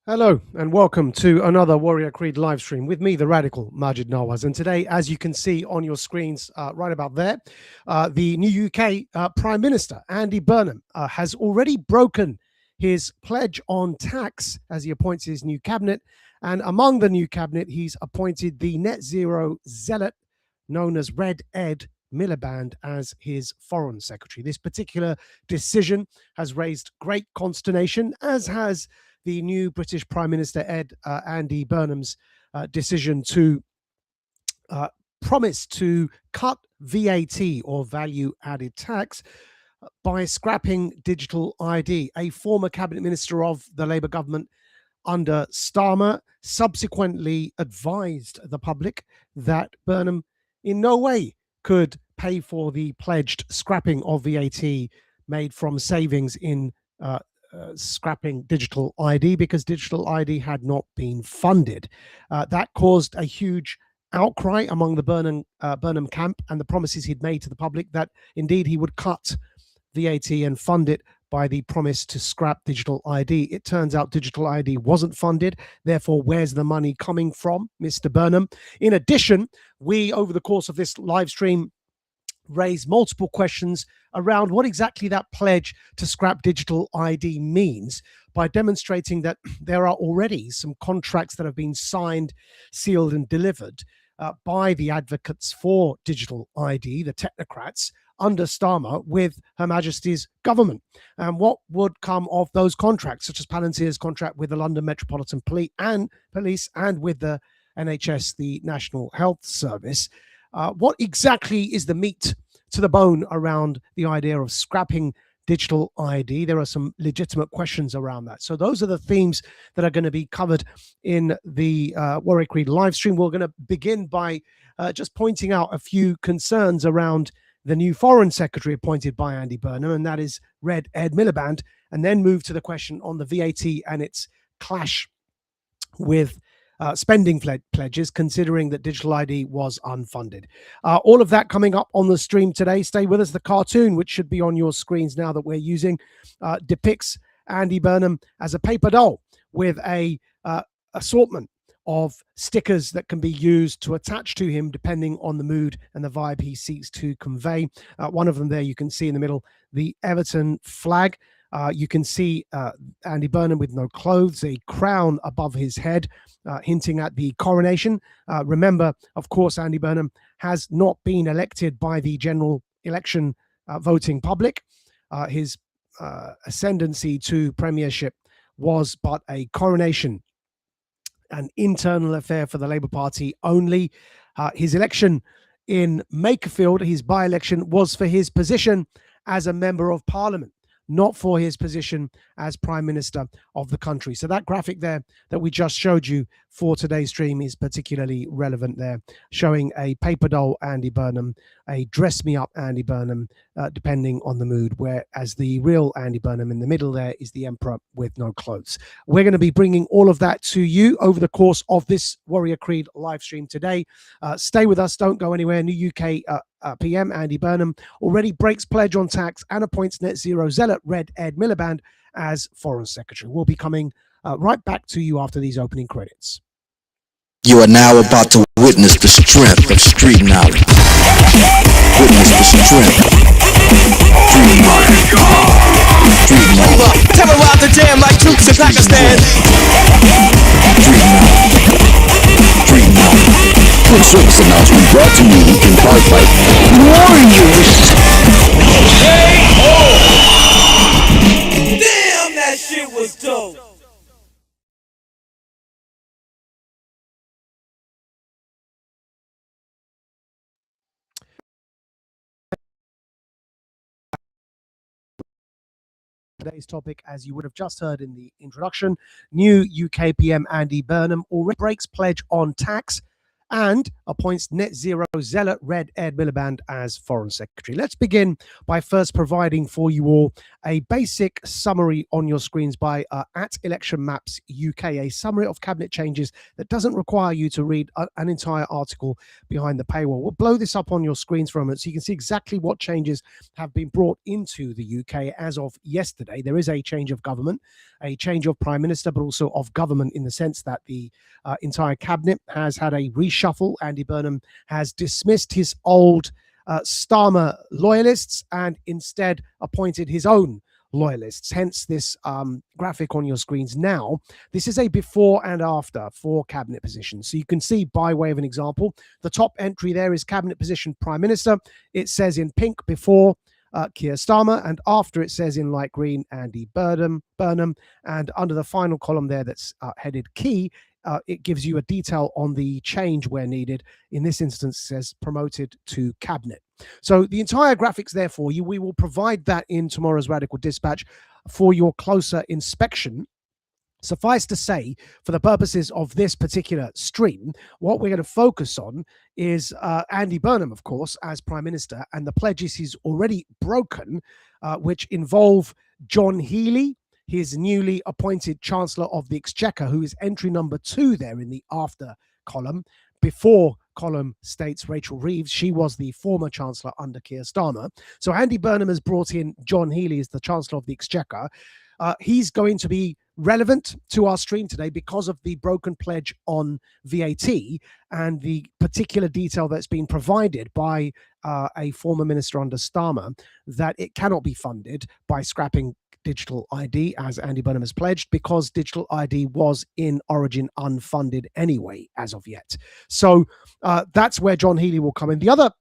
Hello and welcome to another Warrior Creed live stream with me, the radical Majid Nawaz. And today, as you can see on your screens right about there, the new UK Prime Minister, Andy Burnham, has already broken his pledge on tax as he appoints his new cabinet. And among the new cabinet, he's appointed the net zero zealot known as Red Ed Miliband as his foreign secretary. This particular decision has raised great consternation, as has the new British Prime Minister Andy Burnham's decision to promise to cut VAT or value added tax by scrapping digital ID. A former cabinet minister of the Labour government under Starmer subsequently advised the public that Burnham in no way could pay for the pledged scrapping of VAT made from savings in scrapping digital ID because digital ID had not been funded. That caused a huge outcry among the Burnham camp and the promises he'd made to the public that indeed he would cut VAT and fund it by the promise to scrap digital ID. It turns out digital ID wasn't funded. Therefore, where's the money coming from, Mr. Burnham? In addition, we, over the course of this live stream, raised multiple questions around what exactly that pledge to scrap digital ID means by demonstrating that there are already some contracts that have been signed, sealed, and delivered by the advocates for digital ID, the technocrats, under Starmer with Her Majesty's government. And what would come of those contracts, such as Palantir's contract with the London Metropolitan Police and with the NHS, the National Health Service. What exactly is the meat to the bone around the idea of scrapping digital ID? There are some legitimate questions around that. So those are the themes that are going to be covered in the Warwick Creed live stream. We're going to begin by just pointing out a few concerns around the new foreign secretary appointed by Andy Burnham, and that is Red Ed Miliband, and then move to the question on the VAT and its clash with spending pledges, considering that digital ID was unfunded. All of that coming up on the stream today. Stay with us. The cartoon, which should be on your screens now that we're using, depicts Andy Burnham as a paper doll with a assortment of stickers that can be used to attach to him depending on the mood and the vibe he seeks to convey. One of them there you can see in the middle, the Everton flag. You can see Andy Burnham with no clothes, a crown above his head, hinting at the coronation. Remember, of course, Andy Burnham has not been elected by the general election voting public. His ascendancy to premiership was but a coronation, an internal affair for the Labour Party only. His election in Makerfield, his by-election, was for his position as a member of Parliament, not for his position as Prime Minister of the country. So that graphic there that we just showed you for today's stream is particularly relevant there, showing a paper doll Andy Burnham, a dress me up Andy Burnham, depending on the mood, whereas the real Andy Burnham in the middle there is the Emperor with no clothes. We're going to be bringing all of that to you over the course of this Warrior Creed live stream today. Stay with us, don't go anywhere. New UK PM Andy Burnham already breaks pledge on tax and appoints net zero zealot Red Ed Miliband as Foreign Secretary. We'll be coming right back to you after these opening credits. You are now about to witness the strength of street knowledge. Witness the strength of street knowledge. Street knowledge. Terrorize the jam like troops in Pakistan. Street knowledge. Street knowledge. Quick service announcement brought to you in part by Warriors. Damn, that shit was dope. Today's topic, as you would have just heard in the introduction, new UK PM Andy Burnham already breaks pledge on tax and appoints net zero zealot Red Ed Miliband as Foreign Secretary. Let's begin by first providing for you all a basic summary on your screens by at Election Maps UK, a summary of cabinet changes that doesn't require you to read an entire article behind the paywall. We'll blow this up on your screens for a moment so you can see exactly what changes have been brought into the UK as of yesterday. There is a change of government, a change of Prime Minister, but also of government in the sense that the entire cabinet has had a reshuffle. Andy Burnham has dismissed his old Starmer loyalists and instead appointed his own loyalists. Hence this graphic on your screens now. This is a before and after for cabinet positions. So you can see, by way of an example, the top entry there is cabinet position Prime Minister. It says in pink before Keir Starmer, and after it says in light green Andy Burnham. And under the final column there that's headed key, it gives you a detail on the change where needed. In this instance, it says promoted to cabinet. So the entire graphics there for you. We will provide that in tomorrow's Radical Dispatch for your closer inspection. Suffice to say, for the purposes of this particular stream, what we're going to focus on is Andy Burnham, of course, as Prime Minister, and the pledges he's already broken, which involve John Healey, his newly appointed Chancellor of the Exchequer, who is entry number 2 there in the after column. Before column states Rachel Reeves. She was the former Chancellor under Keir Starmer. So Andy Burnham has brought in John Healey as the Chancellor of the Exchequer. He's going to be relevant to our stream today because of the broken pledge on VAT and the particular detail that's been provided by a former minister under Starmer that it cannot be funded by scrapping digital ID, as Andy Burnham has pledged, because digital ID was in origin unfunded anyway, as of yet. So that's where John Healey will come in. The other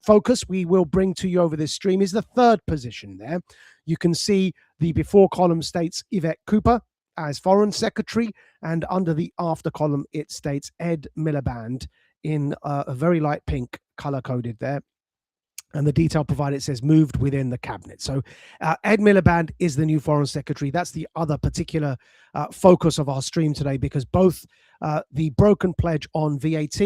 focus we will bring to you over this stream is the third position there. You can see the before column states Yvette Cooper as Foreign Secretary, and under the after column it states Ed Miliband in a very light pink, color-coded there. And the detail provided says moved within the cabinet. So Ed Miliband is the new Foreign Secretary. That's the other particular focus of our stream today, because both the broken pledge on VAT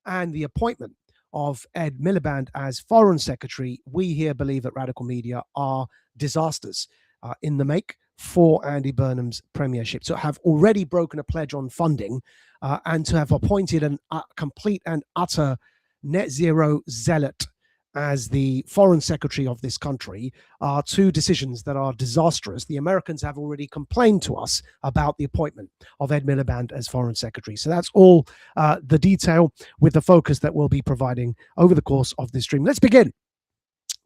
and the appointment of Ed Miliband as Foreign Secretary, we here believe at Radical Media, are disasters in the make for Andy Burnham's premiership. So have already broken a pledge on funding and to have appointed a complete and utter net zero zealot as the Foreign Secretary of this country are two decisions that are disastrous. The Americans have already complained to us about the appointment of Ed Miliband as Foreign Secretary. So that's all the detail with the focus that we'll be providing over the course of this stream. Let's begin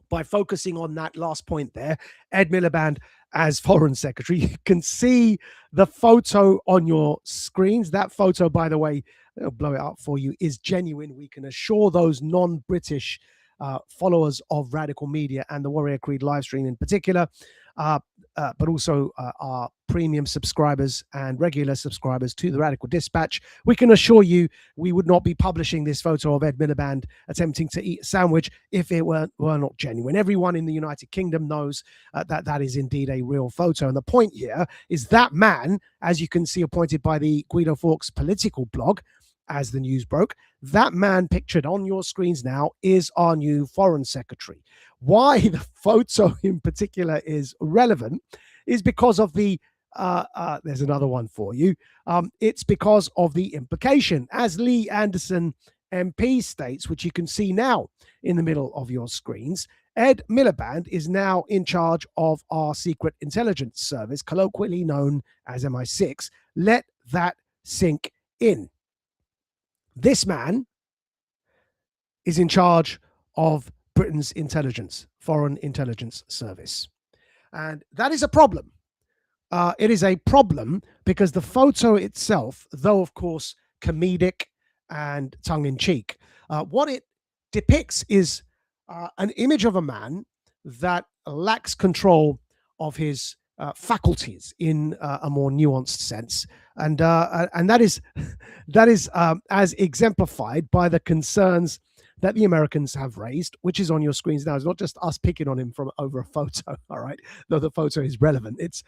by focusing on that last point there, Ed Miliband as Foreign Secretary. You can see the photo on your screens. That photo, by the way, I'll blow it up for you, is genuine. We can assure those non-British followers of Radical Media and the Warrior Creed live stream in particular, but also our premium subscribers and regular subscribers to the Radical Dispatch. We can assure you we would not be publishing this photo of Ed Miliband attempting to eat a sandwich if it were not genuine. Everyone in the United Kingdom knows that that is indeed a real photo. And the point here is that man, as you can see, appointed by the Guido Fawkes political blog, as the news broke, that man pictured on your screens now is our new Foreign Secretary. Why the photo in particular is relevant is because of the, there's another one for you. It's because of the implication, as Lee Anderson MP states, which you can see now in the middle of your screens. Ed Miliband is now in charge of our secret intelligence service, colloquially known as MI6. Let that sink in. This man is in charge of Britain's intelligence, foreign intelligence service. And that is a problem. It is a problem because the photo itself, though of course comedic and tongue-in-cheek, what it depicts is an image of a man that lacks control of his faculties in a more nuanced sense, and that is as exemplified by the concerns that the Americans have raised, which is on your screens now. It's not just us picking on him from over a photo, all right, though the photo is relevant. It's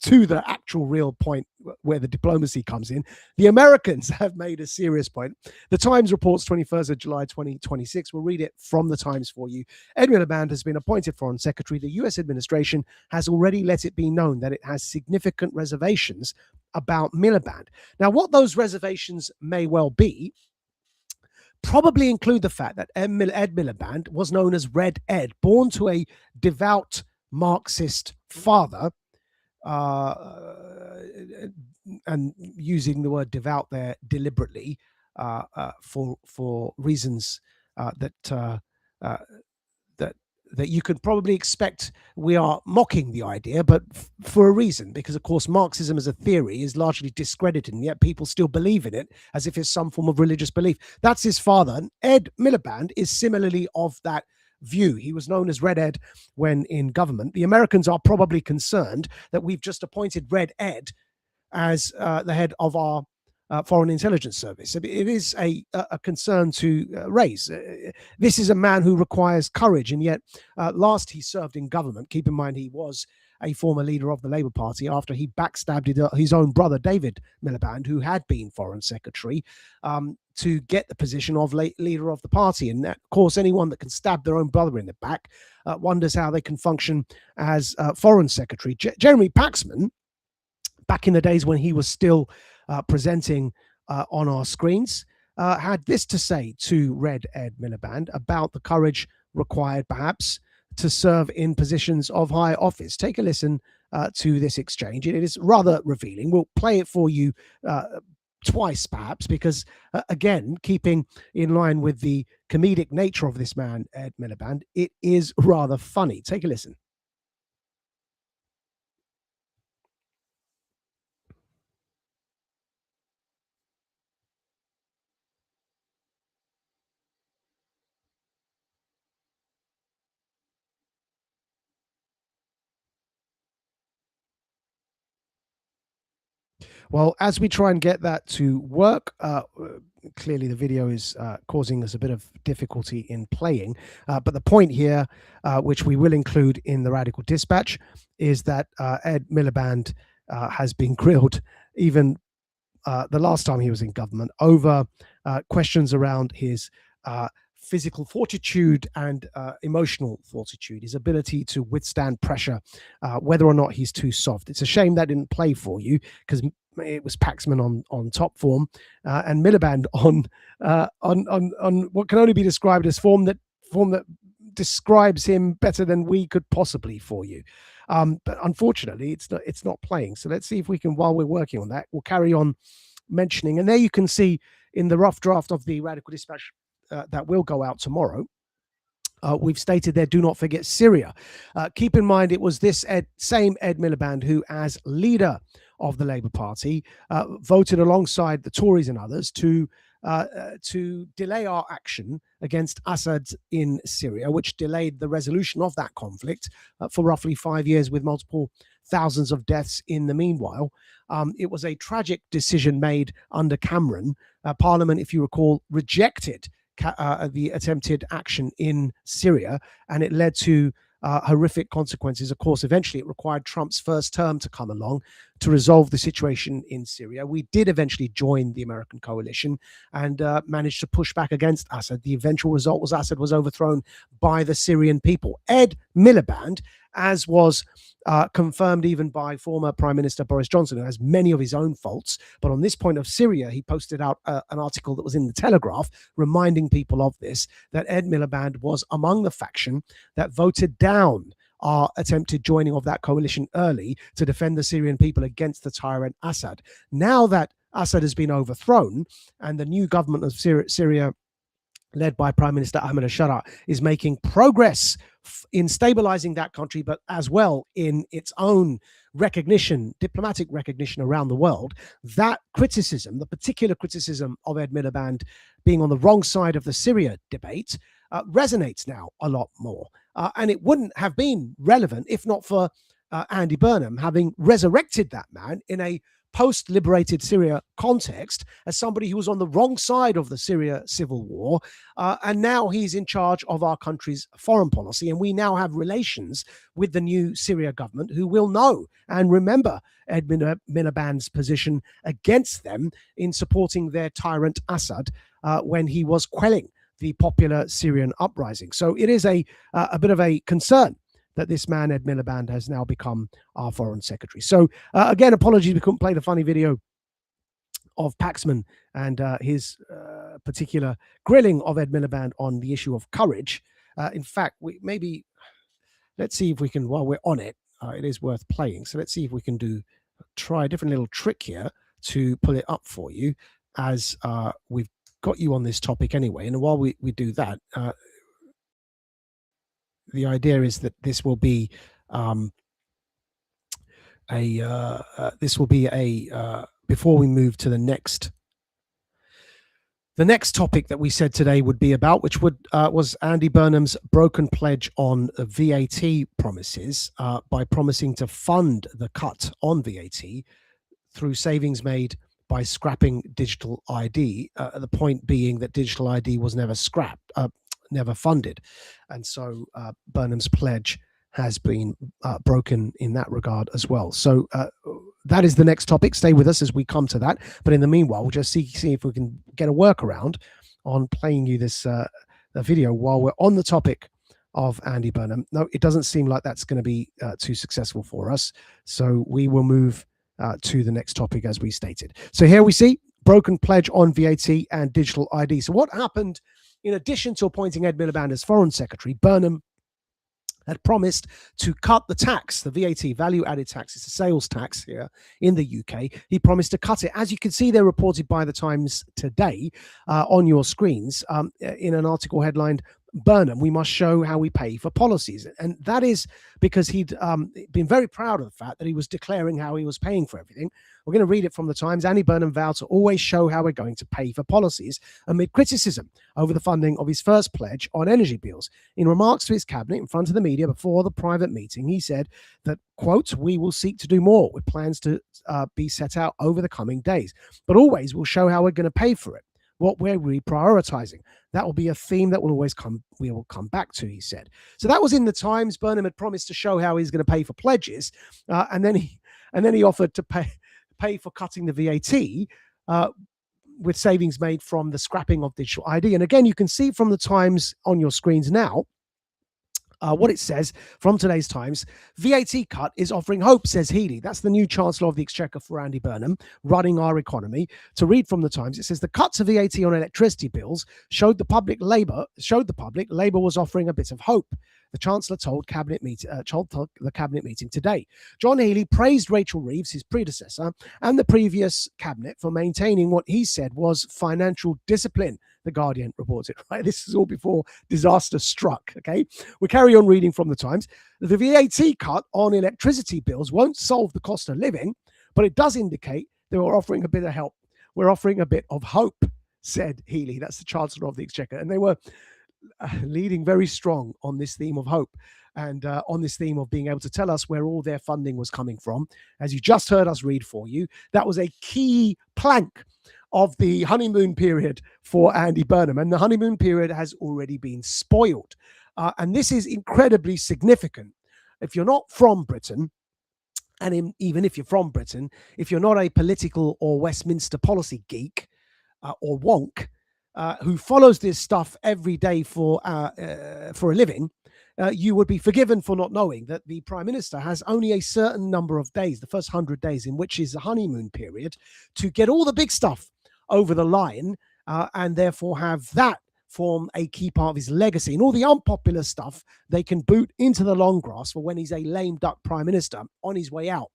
to the actual real point where the diplomacy comes in. The Americans have made a serious point. The Times reports 21st of July 2026. We'll read it from the Times for you. Ed Miliband has been appointed Foreign Secretary. The US administration has already let it be known that it has significant reservations about Miliband. Now, what those reservations may well be probably include the fact that Ed Miliband was known as Red Ed, born to a devout Marxist father, and using the word devout there deliberately for reasons that you could probably expect. We are mocking the idea, but for a reason, because of course Marxism as a theory is largely discredited, and yet people still believe in it as if it's some form of religious belief. That's his father. And Ed Miliband is similarly of that view. He was known as Red Ed when in government. The Americans are probably concerned that we've just appointed Red Ed as the head of our Foreign Intelligence Service. It is a concern to raise. This is a man who requires courage, and yet last he served in government, keep in mind he was a former leader of the Labour Party after he backstabbed his own brother, David Miliband, who had been Foreign Secretary, to get the position of leader of the party. And of course, anyone that can stab their own brother in the back wonders how they can function as Foreign Secretary. Jeremy Paxman, back in the days when he was still presenting on our screens, had this to say to Red Ed Miliband about the courage required, perhaps, to serve in positions of high office. Take a listen to this exchange. It is rather revealing. We'll play it for you twice, perhaps, because, again, keeping in line with the comedic nature of this man, Ed Miliband, it is rather funny. Take a listen. Well, as we try and get that to work, clearly the video is causing us a bit of difficulty in playing. But the point here, which we will include in the Radical Dispatch, is that Ed Miliband has been grilled even the last time he was in government over questions around his physical fortitude and emotional fortitude, his ability to withstand pressure, whether or not he's too soft. It's a shame that didn't play for you, because it was Paxman on top form and Miliband on what can only be described as form that describes him better than we could possibly for you. But unfortunately, it's not playing. So let's see if we can, while we're working on that, we'll carry on mentioning. And there you can see in the rough draft of the Radical Dispatch that will go out tomorrow, we've stated there, do not forget Syria. Keep in mind, it was this same Ed Miliband who, as leader of the Labour Party, voted alongside the Tories and others to delay our action against Assad in Syria, which delayed the resolution of that conflict for roughly 5 years, with multiple thousands of deaths in the meanwhile. It was a tragic decision made under Cameron. Parliament, if you recall, rejected the attempted action in Syria, and it led to horrific consequences. Of course, eventually it required Trump's first term to come along to resolve the situation in Syria. We did eventually join the American coalition and managed to push back against Assad. The eventual result was Assad was overthrown by the Syrian people. Ed Miliband, as was confirmed even by former Prime Minister Boris Johnson, who has many of his own faults, but on this point of Syria, he posted out an article that was in the Telegraph reminding people of this, that Ed Miliband was among the faction that voted down our attempted joining of that coalition early to defend the Syrian people against the tyrant Assad. Now that Assad has been overthrown and the new government of Syria, led by Prime Minister Ahmed al-Shara, is making progress in stabilizing that country, but as well in its own recognition, diplomatic recognition around the world, that criticism, the particular criticism of Ed Miliband being on the wrong side of the Syria debate, resonates now a lot more. And it wouldn't have been relevant if not for Andy Burnham, having resurrected that man in a post-liberated Syria context as somebody who was on the wrong side of the Syria civil war, and now he's in charge of our country's foreign policy, and we now have relations with the new Syria government, who will know and remember Ed Miliband's position against them in supporting their tyrant Assad when he was quelling the popular Syrian uprising. So it is a bit of a concern that this man, Ed Miliband, has now become our foreign secretary. So again, apologies, we couldn't play the funny video of Paxman and his particular grilling of Ed Miliband on the issue of courage. In fact, let's see if we can, while we're on it, it is worth playing. So let's see if we can try a different little trick here to pull it up for you, as we've got you on this topic anyway. And while we do that, the idea is that this will be before we move to the next topic that we said today would be about, which was Andy Burnham's broken pledge on VAT promises by promising to fund the cut on VAT through savings made by scrapping digital ID. The point being that digital ID was never scrapped, never funded, and so Burnham's pledge has been broken in that regard as well. So that is the next topic. Stay with us as we come to that. But in the meanwhile, we'll just see if we can get a workaround on playing you this video while we're on the topic of Andy Burnham. No, it doesn't seem like that's going to be too successful for us. So we will move to the next topic as we stated. So here we see broken pledge on VAT and digital ID. So what happened? In addition to appointing Ed Miliband as Foreign Secretary, Burnham had promised to cut the tax, the VAT, value-added tax. It's a sales tax here in the UK. He promised to cut it. As you can see, they're reported by the Times today on your screens in an article headlined, "Burnham, we must show how we pay for policies." And that is because he'd been very proud of the fact that he was declaring how he was paying for everything. We're going to read it from the Times. Andy Burnham vowed to always show how we're going to pay for policies amid criticism over the funding of his first pledge on energy bills. In remarks to his cabinet in front of the media before the private meeting, he said that, quote, "We will seek to do more with plans to be set out over the coming days, but always we'll show how we're going to pay for it, what we're reprioritizing. That will be a theme that we will come back to," he said. So that was in the Times. Burnham had promised to show how he's going to pay for pledges, and then he offered to pay for cutting the VAT with savings made from the scrapping of digital ID. And again, you can see from the Times on your screens now what it says from today's Times. "VAT cut is offering hope," says Healey. That's the new Chancellor of the Exchequer for Andy Burnham, running our economy. To read from the Times, it says the cuts to VAT on electricity bills showed the public Labour was offering a bit of hope. The Chancellor told the cabinet meeting today. John Healey praised Rachel Reeves, his predecessor, and the previous cabinet for maintaining what he said was financial discipline. The Guardian reported, right? This is all before disaster struck, okay? We carry on reading from the Times. The VAT cut on electricity bills won't solve the cost of living, but it does indicate that we're offering a bit of help. We're offering a bit of hope, said Healey. That's the Chancellor of the Exchequer. And they were leading very strong on this theme of hope and on this theme of being able to tell us where all their funding was coming from. As you just heard us read for you, that was a key plank of the honeymoon period for Andy Burnham. And the honeymoon period has already been spoiled. And this is incredibly significant. If you're not from Britain, and even if you're from Britain, if you're not a political or Westminster policy geek or wonk, who follows this stuff every day for a living, you would be forgiven for not knowing that the Prime Minister has only a certain number of days, the first 100 days, in which is the honeymoon period, to get all the big stuff over the line, and therefore have that form a key part of his legacy. And all the unpopular stuff they can boot into the long grass for when he's a lame duck Prime Minister on his way out.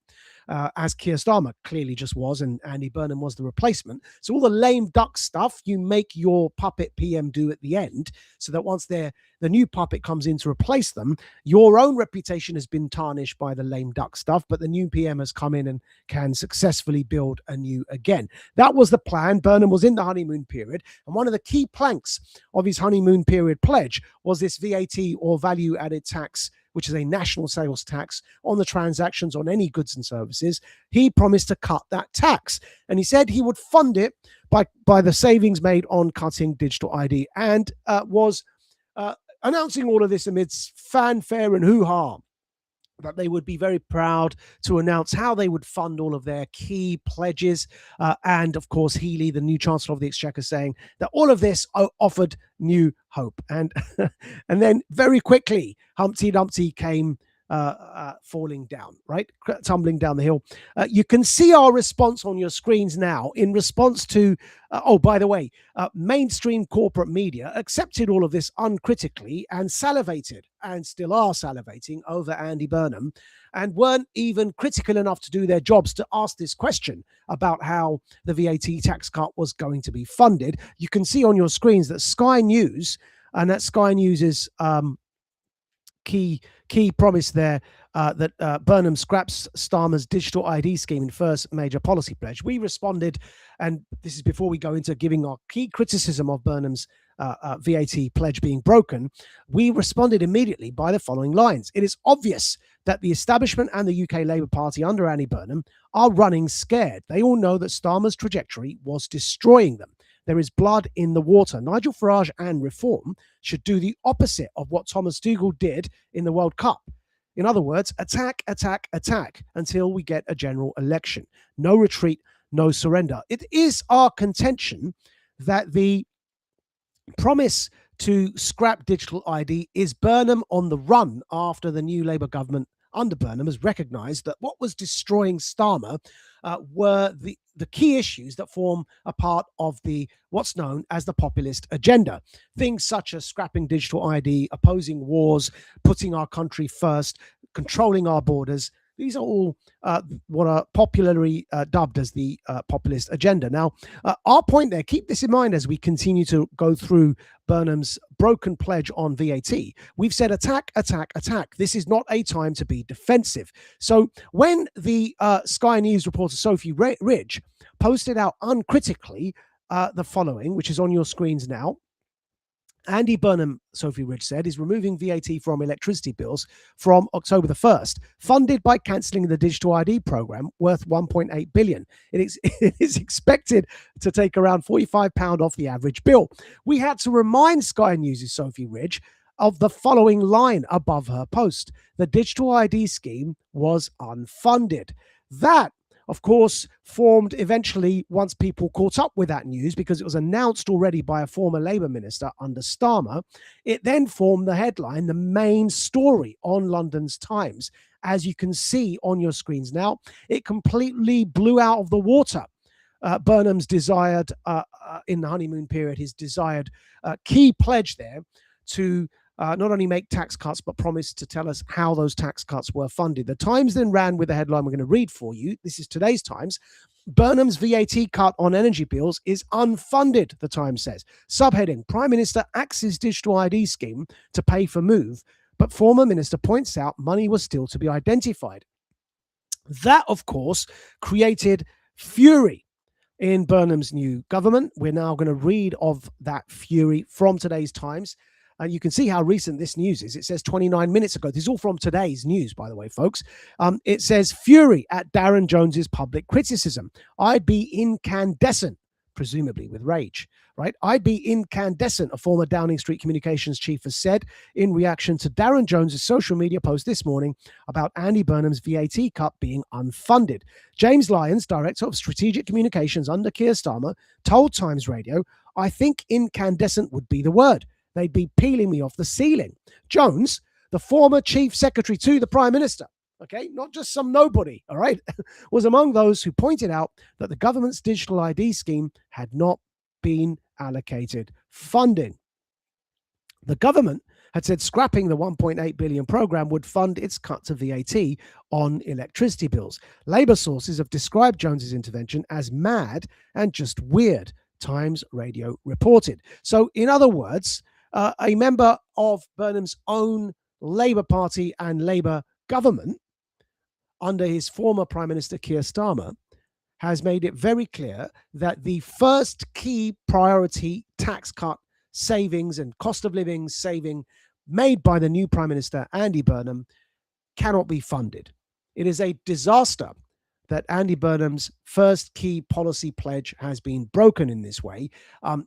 As Keir Starmer clearly just was, and Andy Burnham was the replacement. So all the lame duck stuff you make your puppet PM do at the end, so that once the new puppet comes in to replace them, your own reputation has been tarnished by the lame duck stuff, but the new PM has come in and can successfully build anew again. That was the plan. Burnham was in the honeymoon period, and one of the key planks of his honeymoon period pledge was this VAT or value-added tax which is a national sales tax on the transactions on any goods and services. He promised to cut that tax, and he said he would fund it by the savings made on cutting digital ID, and was announcing all of this amidst fanfare and hoo-ha, that they would be very proud to announce how they would fund all of their key pledges. And of course, Healy, the new Chancellor of the Exchequer, saying that all of this offered new hope. And and then very quickly, Humpty Dumpty came falling down, right? Tumbling down the hill. You can see our response on your screens now in response to, oh, by the way, mainstream corporate media accepted all of this uncritically and salivated, and still are salivating, over Andy Burnham, and weren't even critical enough to do their jobs to ask this question about how the VAT tax cut was going to be funded. You can see on your screens that Sky News, and that Sky News's key promise there, that Burnham scraps Starmer's digital ID scheme in first major policy pledge. We responded, and this is before we go into giving our key criticism of Burnham's VAT pledge being broken. We responded immediately by the following lines. It is obvious that the establishment and the UK Labour Party under Andy Burnham are running scared. They all know that Starmer's trajectory was destroying them. There is blood in the water. Nigel Farage and Reform should do the opposite of what Thomas Tuchel did in the World Cup. In other words, attack, attack, attack until we get a general election. No retreat, no surrender. It is our contention that the promise to scrap digital ID is Burnham on the run after the new Labour government under Burnham has recognised that what was destroying Starmer were the key issues that form a part of the what's known as the populist agenda. Things such as scrapping digital ID, opposing wars, putting our country first, controlling our borders. These are all what are popularly dubbed as the populist agenda. Now, our point there, keep this in mind as we continue to go through Burnham's broken pledge on VAT. We've said attack, attack, attack. This is not a time to be defensive. So when the Sky News reporter Sophie Ridge posted out uncritically the following, which is on your screens now, Andy Burnham, Sophie Ridge said, is removing VAT from electricity bills from October the 1st, funded by cancelling the digital ID program worth 1.8 billion. It is expected to take around £45 off the average bill. We had to remind Sky News' Sophie Ridge of the following line above her post. The digital ID scheme was unfunded. That, of course, formed eventually once people caught up with that news, because it was announced already by a former Labour minister under Starmer. It then formed the headline, the main story on London's Times. As you can see on your screens now, it completely blew out of the water Burnham's desired, in the honeymoon period, his desired key pledge there to not only make tax cuts, but promised to tell us how those tax cuts were funded. The Times then ran with the headline we're going to read for you. This is today's Times. Burnham's VAT cut on energy bills is unfunded, the Times says. Subheading, Prime Minister axes digital ID scheme to pay for move, but former minister points out money was still to be identified. That, of course, created fury in Burnham's new government. We're now going to read of that fury from today's Times. You can see how recent this news is. It says 29 minutes ago. This is all from today's news, by the way, folks. It says, fury at Darren Jones's public criticism. I'd be incandescent, presumably with rage, right? I'd be incandescent, a former Downing Street communications chief has said in reaction to Darren Jones's social media post this morning about Andy Burnham's VAT cut being unfunded. James Lyons, director of strategic communications under Keir Starmer, told Times Radio, I think incandescent would be the word. They'd be peeling me off the ceiling. Jones, the former chief secretary to the Prime Minister, okay, not just some nobody, all right, was among those who pointed out that the government's digital ID scheme had not been allocated funding. The government had said scrapping the 1.8 billion program would fund its cut to VAT on electricity bills. Labour sources have described Jones's intervention as mad and just weird, Times Radio reported. So, in other words, a member of Burnham's own Labour Party and Labour government, under his former Prime Minister Keir Starmer, has made it very clear that the first key priority tax cut savings and cost of living saving made by the new Prime Minister, Andy Burnham, cannot be funded. It is a disaster that Andy Burnham's first key policy pledge has been broken in this way.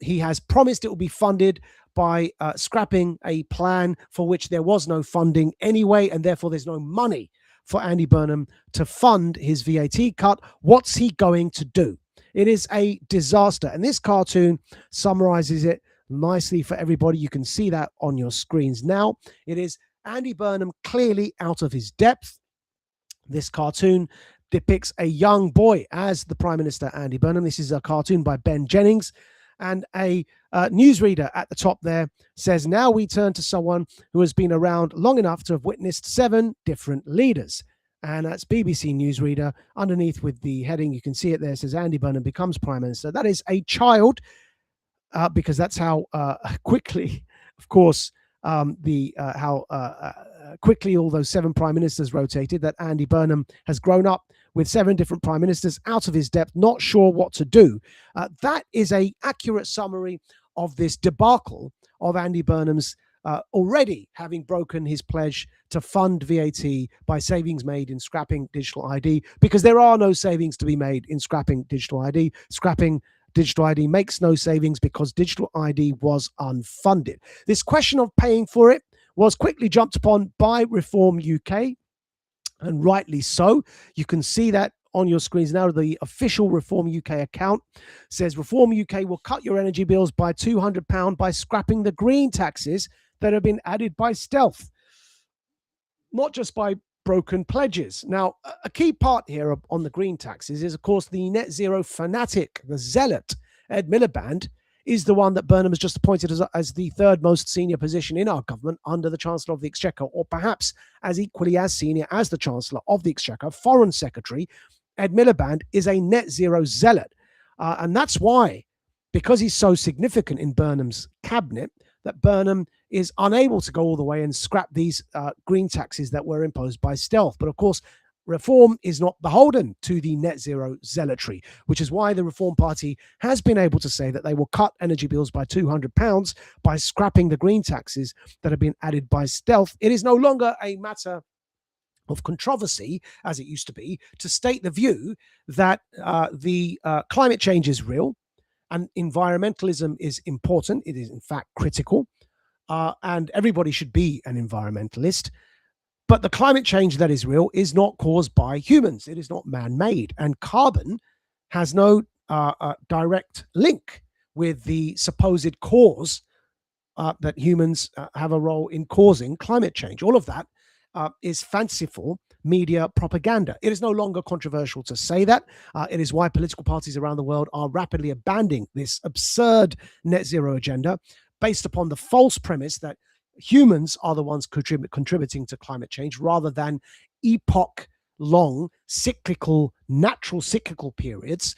He has promised it will be funded by scrapping a plan for which there was no funding anyway, and therefore there's no money for Andy Burnham to fund his VAT cut. What's he going to do? It is a disaster. And this cartoon summarizes it nicely for everybody. You can see that on your screens now. It is Andy Burnham clearly out of his depth. This cartoon depicts a young boy as the Prime Minister, Andy Burnham. This is a cartoon by Ben Jennings. And a newsreader at the top there says, now we turn to someone who has been around long enough to have witnessed 7 different leaders. And that's BBC newsreader. Underneath with the heading, you can see it there, says Andy Burnham becomes Prime Minister. That is a child, because that's how quickly, of course, quickly all those 7 prime ministers rotated, that Andy Burnham has grown up with 7 different prime ministers, out of his depth, not sure what to do. That is an accurate summary of this debacle of Andy Burnham's already having broken his pledge to fund VAT by savings made in scrapping digital ID, because there are no savings to be made in scrapping digital ID. Scrapping digital ID makes no savings because digital ID was unfunded. This question of paying for it was quickly jumped upon by Reform UK, and rightly so. You can see that on your screens now. The official Reform UK account says Reform UK will cut your energy bills by £200 by scrapping the green taxes that have been added by stealth, not just by broken pledges. Now, a key part here on the green taxes is, of course, the net zero fanatic, the zealot, Ed Miliband, is the one that Burnham has just appointed as the 3rd most senior position in our government under the Chancellor of the Exchequer, or perhaps as equally as senior as the Chancellor of the Exchequer, Foreign Secretary. Ed Miliband is a net zero zealot. And that's why, because he's so significant in Burnham's cabinet, that Burnham is unable to go all the way and scrap these green taxes that were imposed by stealth. But of course, Reform is not beholden to the net zero zealotry, which is why the Reform Party has been able to say that they will cut energy bills by £200 by scrapping the green taxes that have been added by stealth. It is no longer a matter of controversy, as it used to be, to state the view that the climate change is real and environmentalism is important. It is, in fact, critical, and everybody should be an environmentalist. But the climate change that is real is not caused by humans. It is not man-made. And carbon has no direct link with the supposed cause that humans have a role in causing climate change. All of that is fanciful media propaganda. It is no longer controversial to say that. It is why political parties around the world are rapidly abandoning this absurd net zero agenda based upon the false premise that humans are the ones contributing to climate change, rather than epoch-long natural cyclical periods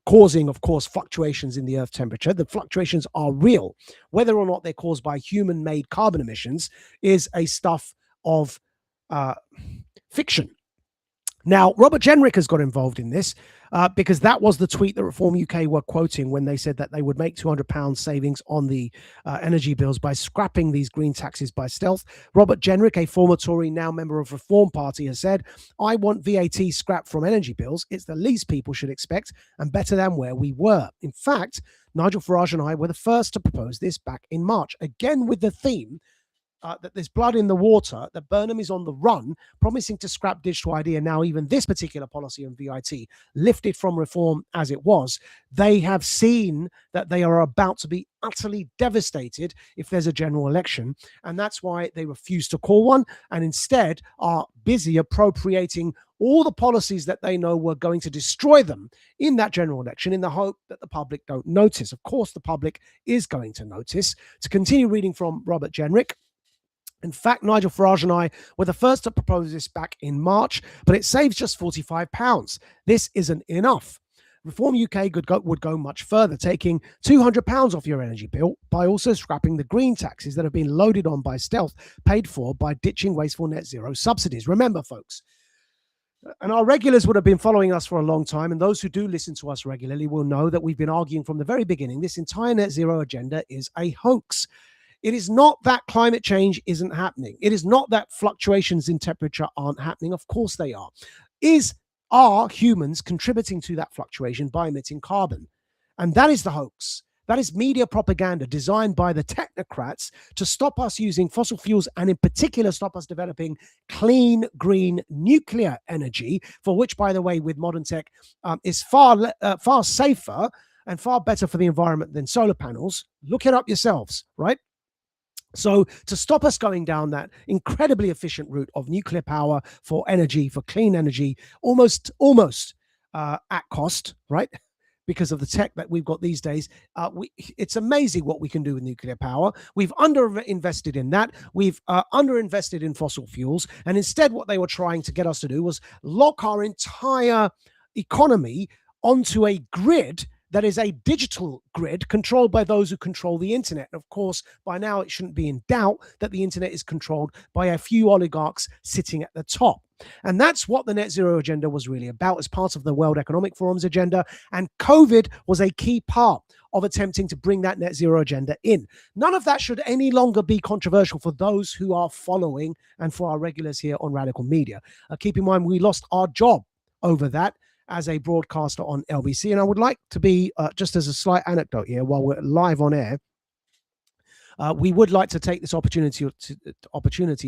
causing, of course, fluctuations in the Earth temperature. The fluctuations are real. Whether or not they're caused by human-made carbon emissions is a stuff of fiction. Now, Robert Jenrick has got involved in this because that was the tweet that Reform UK were quoting when they said that they would make £200 savings on the energy bills by scrapping these green taxes by stealth. Robert Jenrick, a former Tory, now member of Reform Party, has said, I want VAT scrapped from energy bills. It's the least people should expect and better than where we were. In fact, Nigel Farage and I were the first to propose this back in March, again with the theme that there's blood in the water, that Burnham is on the run, promising to scrap digital ID, and now even this particular policy on VAT, lifted from Reform as it was. They have seen that they are about to be utterly devastated if there's a general election, and that's why they refuse to call one, and instead are busy appropriating all the policies that they know were going to destroy them in that general election, in the hope that the public don't notice. Of course, the public is going to notice. To continue reading from Robert Jenrick, in fact, Nigel Farage and I were the first to propose this back in March, but it saves just £45. This isn't enough. Reform UK would go much further, taking £200 off your energy bill by also scrapping the green taxes that have been loaded on by stealth, paid for by ditching wasteful net zero subsidies. Remember, folks, and our regulars would have been following us for a long time, and those who do listen to us regularly will know that we've been arguing from the very beginning this entire net zero agenda is a hoax. It is not that climate change isn't happening. It is not that fluctuations in temperature aren't happening. Of course they are. Are humans contributing to that fluctuation by emitting carbon? And that is the hoax. That is media propaganda designed by the technocrats to stop us using fossil fuels, and in particular, stop us developing clean, green nuclear energy, for which, by the way, with modern tech, is far safer and far better for the environment than solar panels. Look it up yourselves, right? So to stop us going down that incredibly efficient route of nuclear power for energy, for clean energy, almost at cost, right? Because of the tech that we've got these days, it's amazing what we can do with nuclear power. We've underinvested in that. We've underinvested in fossil fuels. And instead, what they were trying to get us to do was lock our entire economy onto a grid that is a digital grid controlled by those who control the internet. And of course, by now, it shouldn't be in doubt that the internet is controlled by a few oligarchs sitting at the top. And that's what the net zero agenda was really about as part of the World Economic Forum's agenda. And COVID was a key part of attempting to bring that net zero agenda in. None of that should any longer be controversial for those who are following and for our regulars here on Radical Media. Keep in mind, we lost our job over that as a broadcaster on LBC. And I would like to be, just as a slight anecdote here, while we're live on air, we would like to take this opportunity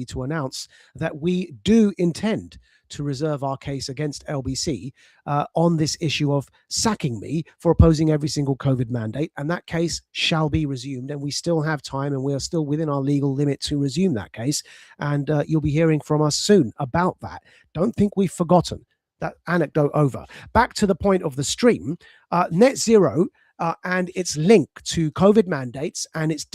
to announce that we do intend to reserve our case against LBC on this issue of sacking me for opposing every single COVID mandate. And that case shall be resumed. And we still have time, and we are still within our legal limit to resume that case. And you'll be hearing from us soon about that. Don't think we've forgotten. That anecdote over. Back to the point of the stream, net zero and its link to COVID mandates, and it's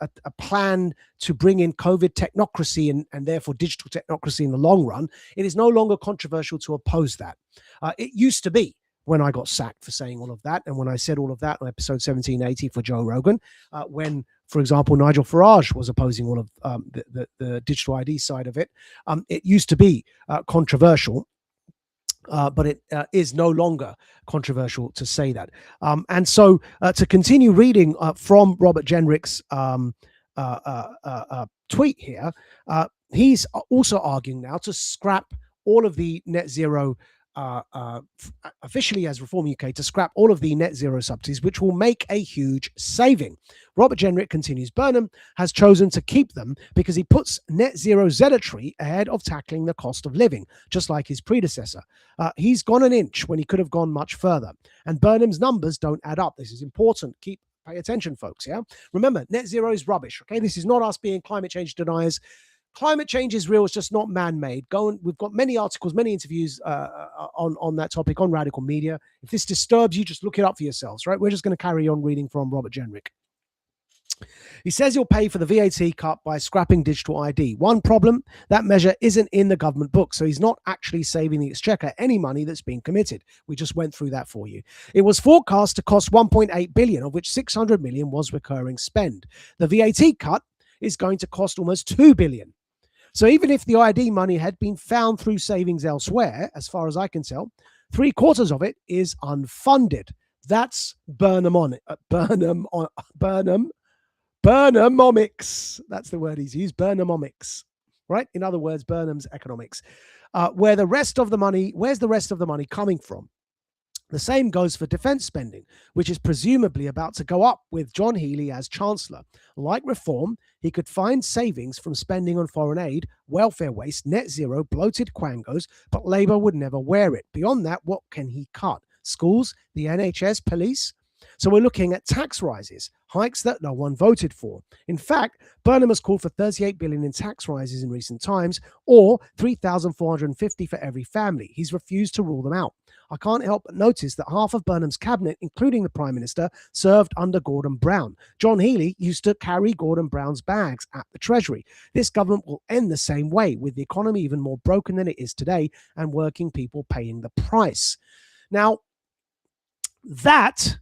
a plan to bring in COVID technocracy and therefore digital technocracy in the long run. It is no longer controversial to oppose that. It used to be when I got sacked for saying all of that, and when I said all of that on episode 1780 for Joe Rogan, when, for example, Nigel Farage was opposing all of the digital ID side of it. It used to be controversial. But it is no longer controversial to say that. And so to continue reading from Robert Jenrick's tweet here, he's also arguing now to scrap all of the net zero, officially as Reform UK, to scrap all of the net zero subsidies, which will make a huge saving. Robert Jenrick continues, Burnham has chosen to keep them because he puts net zero zealotry ahead of tackling the cost of living, just like his predecessor. He's gone an inch when he could have gone much further. And Burnham's numbers don't add up. This is important. Pay attention, folks, yeah? Remember, net zero is rubbish, okay? This is not us being climate change deniers. Climate change is real. It's just not man-made. We've got many articles, many interviews on that topic on Radical Media. If this disturbs you, just look it up for yourselves, right? We're just going to carry on reading from Robert Jenrick. He says he'll pay for the VAT cut by scrapping digital ID. One problem, that measure isn't in the government book, so he's not actually saving the Exchequer any money that's been committed. We just went through that for you. It was forecast to cost 1.8 billion, of which 600 million was recurring spend. The VAT cut is going to cost almost 2 billion. So even if the ID money had been found through savings elsewhere, as far as I can tell, 3/4 of it is unfunded. That's Burnhamomics. That's the word he's used, Burnhamomics, right? In other words, Burnham's economics. Where's the rest of the money coming from? The same goes for defense spending, which is presumably about to go up with John Healey as Chancellor. Like Reform, he could find savings from spending on foreign aid, welfare waste, net zero, bloated quangos, but Labour would never wear it. Beyond that, what can he cut? Schools, the NHS, police? So we're looking at tax rises, hikes that no one voted for. In fact, Burnham has called for 38 billion in tax rises in recent times, or 3,450 for every family. He's refused to rule them out. I can't help but notice that half of Burnham's cabinet, including the Prime Minister, served under Gordon Brown. John Healey used to carry Gordon Brown's bags at the Treasury. This government will end the same way, with the economy even more broken than it is today and working people paying the price. Now, that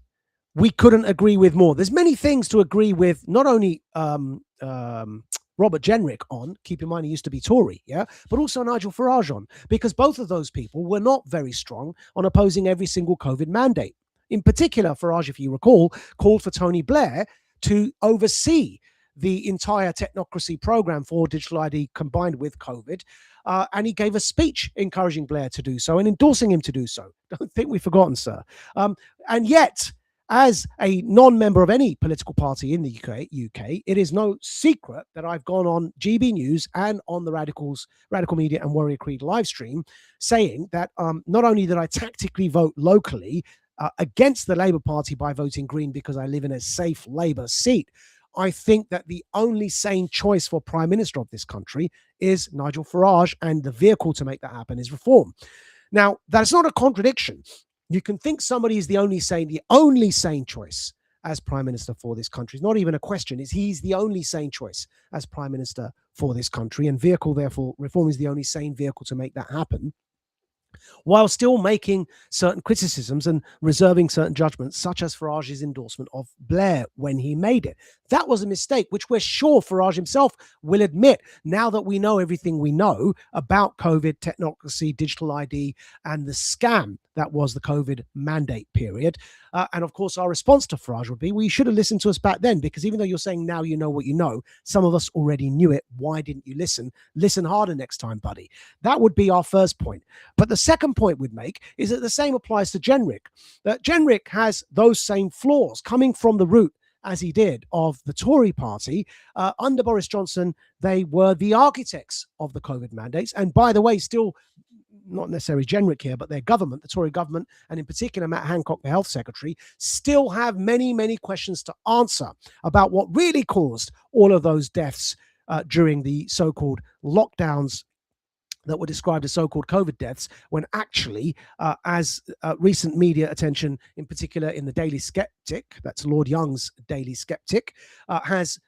we couldn't agree with more. There's many things to agree with, not only Robert Jenrick on, keep in mind he used to be Tory, yeah, but also Nigel Farage on, because both of those people were not very strong on opposing every single COVID mandate. In particular, Farage, if you recall, called for Tony Blair to oversee the entire technocracy program for digital ID combined with COVID. And he gave a speech encouraging Blair to do so and endorsing him to do so. Don't think we've forgotten, sir. And yet, as a non-member of any political party in the UK, it is no secret that I've gone on GB News and on the Radical Media and Warrior Creed live stream saying that not only did I tactically vote locally against the Labour Party by voting Green because I live in a safe Labour seat, I think that the only sane choice for Prime Minister of this country is Nigel Farage, and the vehicle to make that happen is reform. Now, that's not a contradiction. You can think somebody is the only sane choice as Prime Minister for this country. It's not even a question. He's the only sane choice as Prime Minister for this country, and vehicle, therefore, reform is the only sane vehicle to make that happen, while still making certain criticisms and reserving certain judgments, such as Farage's endorsement of Blair when he made it. That was a mistake, which we're sure Farage himself will admit now that we know everything we know about COVID, technocracy, digital ID, and the scam that was the COVID mandate period. And of course, our response to Farage would be, well, you should have listened to us back then, because even though you're saying now you know what you know, some of us already knew it. Why didn't you listen? Listen harder next time, buddy. That would be our first point. But the second point we'd make is that the same applies to Jenrick. That Jenrick has those same flaws coming from the root, as he did, of the Tory party. Under Boris Johnson, they were the architects of the COVID mandates. And by the way, still not necessarily Jenrick here, but their government, the Tory government, and in particular Matt Hancock, the health secretary, still have many, many questions to answer about what really caused all of those deaths during the so-called lockdowns that were described as so-called COVID deaths, when actually, as recent media attention, in particular in the Daily Sceptic, that's Lord Young's Daily Sceptic, has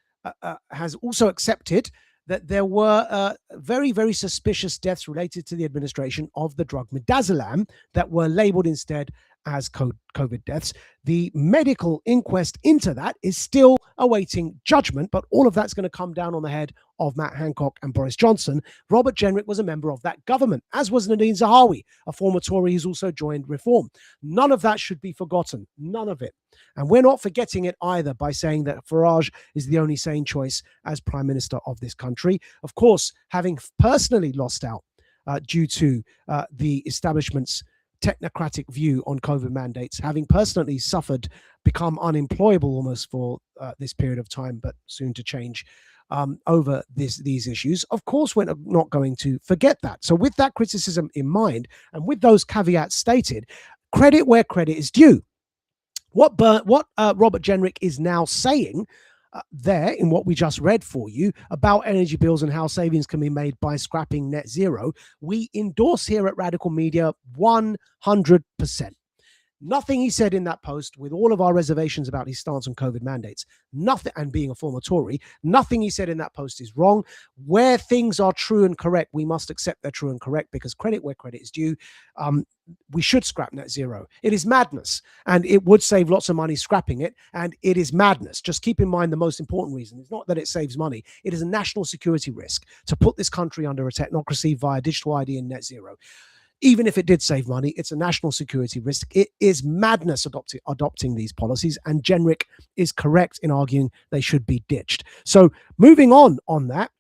also accepted that there were very, very suspicious deaths related to the administration of the drug midazolam that were labeled instead as COVID deaths. The medical inquest into that is still awaiting judgment, but all of that's going to come down on the head of Matt Hancock and Boris Johnson. Robert Jenrick was a member of that government, as was Nadine Zahawi, a former Tory who's also joined Reform. None of that should be forgotten. None of it. And we're not forgetting it either by saying that Farage is the only sane choice as Prime Minister of this country. Of course, having personally lost out due to the establishment's technocratic view on COVID mandates, having personally suffered, become unemployable almost for this period of time, but soon to change over these issues. Of course, we're not going to forget that. So with that criticism in mind, and with those caveats stated, credit where credit is due. What Robert Jenrick is now saying there in what we just read for you about energy bills and how savings can be made by scrapping net zero, we endorse here at Radical Media 100%. Nothing he said in that post, with all of our reservations about his stance on COVID mandates, nothing, and being a former Tory, nothing he said in that post is wrong. Where things are true and correct, we must accept they're true and correct, because credit where credit is due. We should scrap net zero. It is madness, and it would save lots of money scrapping it, and it is madness. Just keep in mind the most important reason. It's not that it saves money. It is a national security risk to put this country under a technocracy via digital ID and net zero. Even if it did save money, it's a national security risk. It is madness adopting these policies, and Jenrick is correct in arguing they should be ditched. So moving on that,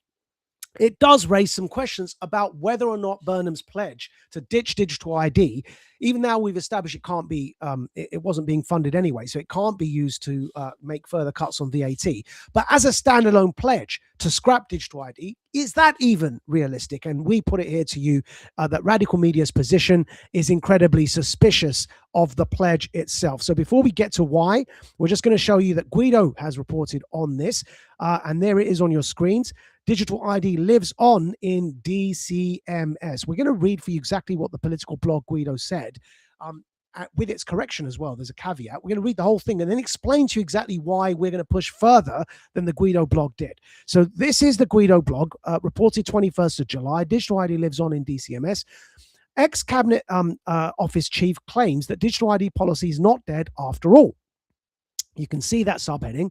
it does raise some questions about whether or not Burnham's pledge to ditch digital ID, even now we've established it can't be, it wasn't being funded anyway, so it can't be used to make further cuts on VAT. But as a standalone pledge to scrap digital ID, is that even realistic? And we put it here to you that Radical Media's position is incredibly suspicious of the pledge itself. So before we get to why, we're just going to show you that Guido has reported on this, and there it is on your screens. Digital ID lives on in DCMS. We're going to read for you exactly what the political blog Guido said, with its correction as well. There's a caveat. We're going to read the whole thing and then explain to you exactly why we're going to push further than the Guido blog did. So this is the Guido blog, reported 21st of July. Digital ID lives on in DCMS. Ex-Cabinet Office Chief claims that digital ID policy is not dead after all. You can see that subheading.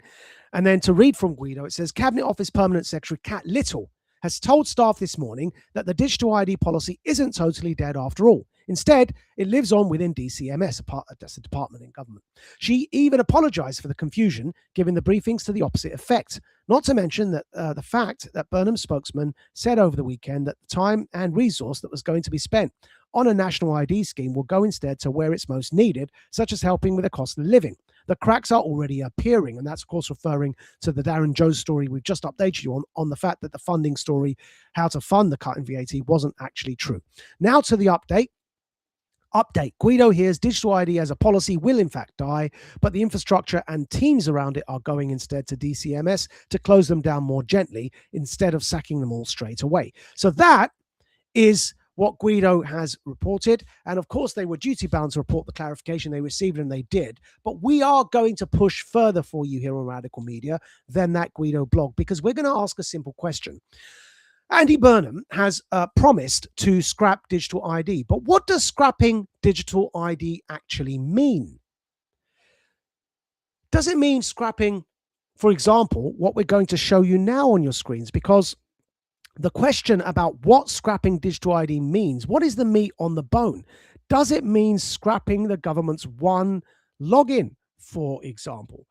And then to read from Guido, it says, Cabinet Office Permanent Secretary Kat Little has told staff this morning that the digital ID policy isn't totally dead after all. Instead, it lives on within DCMS, that's a department in government. She even apologized for the confusion, giving the briefings to the opposite effect. Not to mention that the fact that Burnham's spokesman said over the weekend that the time and resource that was going to be spent on a national ID scheme will go instead to where it's most needed, such as helping with the cost of living. The cracks are already appearing, and that's, of course, referring to the Darren Jones story we've just updated you on the fact that the funding story, how to fund the cut in VAT, wasn't actually true. Now to the update. Guido hears digital ID as a policy will in fact die, but the infrastructure and teams around it are going instead to DCMS to close them down more gently instead of sacking them all straight away. So that is what Guido has reported. And of course, they were duty bound to report the clarification they received, and they did. But we are going to push further for you here on Radical Media than that Guido blog, because we're going to ask a simple question. Andy Burnham has promised to scrap digital ID. But what does scrapping digital ID actually mean? Does it mean scrapping, for example, what we're going to show you now on your screens? Because the question about what scrapping digital ID means, what is the meat on the bone? Does it mean scrapping the government's one login, for example?